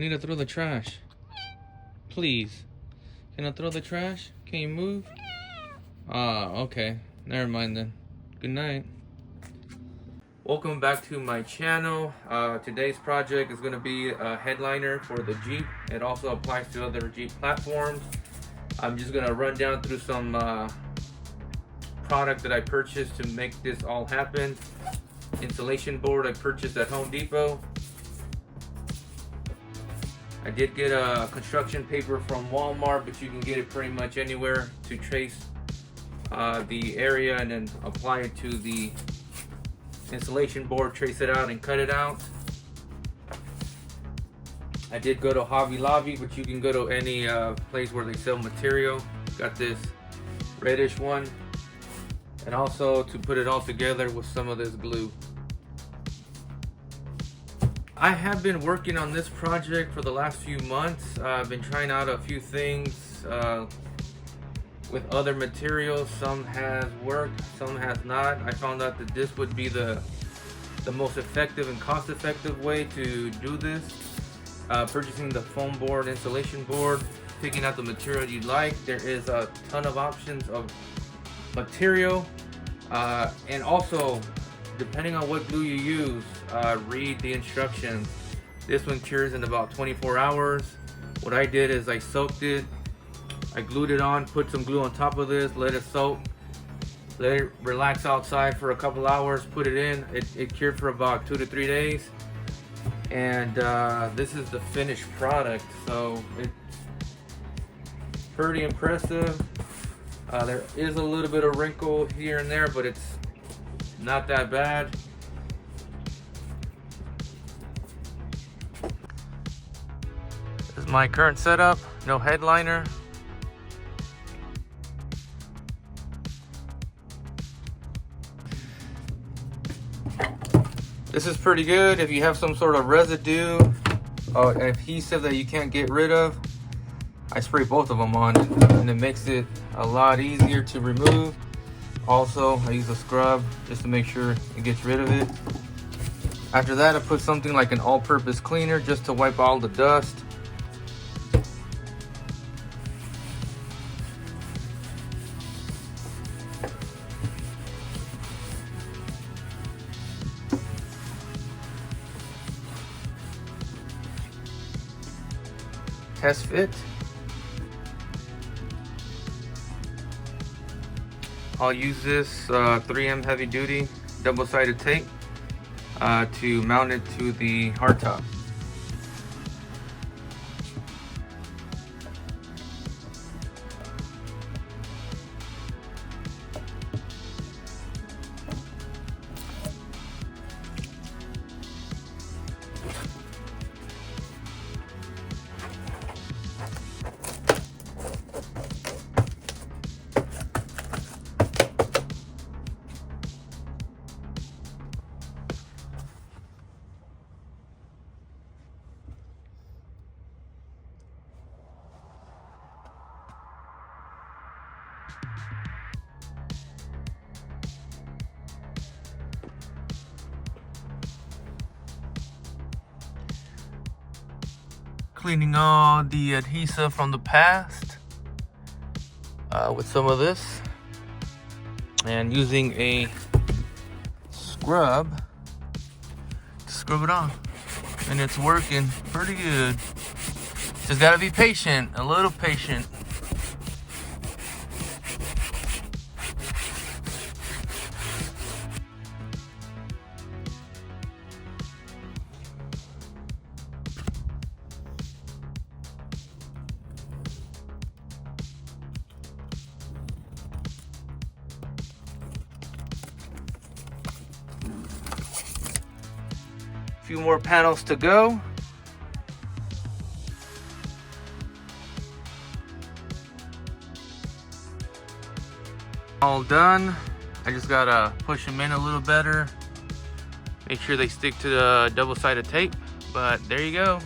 need to throw the trash. Please. Can I throw the trash? Can you move? Okay. Never mind then. Good night. Welcome back to my channel. Today's project is going to be a headliner for the Jeep. It also applies to other Jeep platforms. I'm just going to run down through some product that I purchased to make this all happen. Insulation board I purchased at Home Depot. I did get a construction paper from Walmart, but you can get it pretty much anywhere to trace the area and then apply it to the insulation board, trace it out and cut it out. I did go to Hobby Lobby, but you can go to any place where they sell material. Got this reddish one, and also to put it all together with some of this glue. I have been working on this project for the last few months. I've been trying out a few things with other materials. Some has worked, some has not. I found out that this would be the most effective and cost-effective way to do this. Purchasing the foam board, insulation board, picking out the material you'd like. There is a ton of options of material, and also depending on what glue you use, read the instructions. This one cures in about 24 hours. What I did is I soaked it, I glued it on, put some glue on top of this, let it soak, let it relax outside for a couple hours, put it in. It cured for about 2 to 3 days. And this is the finished product, so it's pretty impressive. There is a little bit of wrinkle here and there, but it's not that bad. This is my current setup, no headliner. This is pretty good if you have some sort of residue or adhesive that you can't get rid of. I spray both of them on, and it makes it a lot easier to remove. Also, I use a scrub just to make sure it gets rid of it. After that, I put something like an all-purpose cleaner just to wipe all the dust. Test fit. I'll use this 3M heavy duty double-sided tape to mount it to the hardtop. Cleaning all the adhesive from the past with some of this, and using a scrub to scrub it on, and it's working pretty good. Just gotta be patient, a little patient. Few more panels to go. All done. I just gotta push them in a little better, make sure they stick to the double-sided tape, but there you go.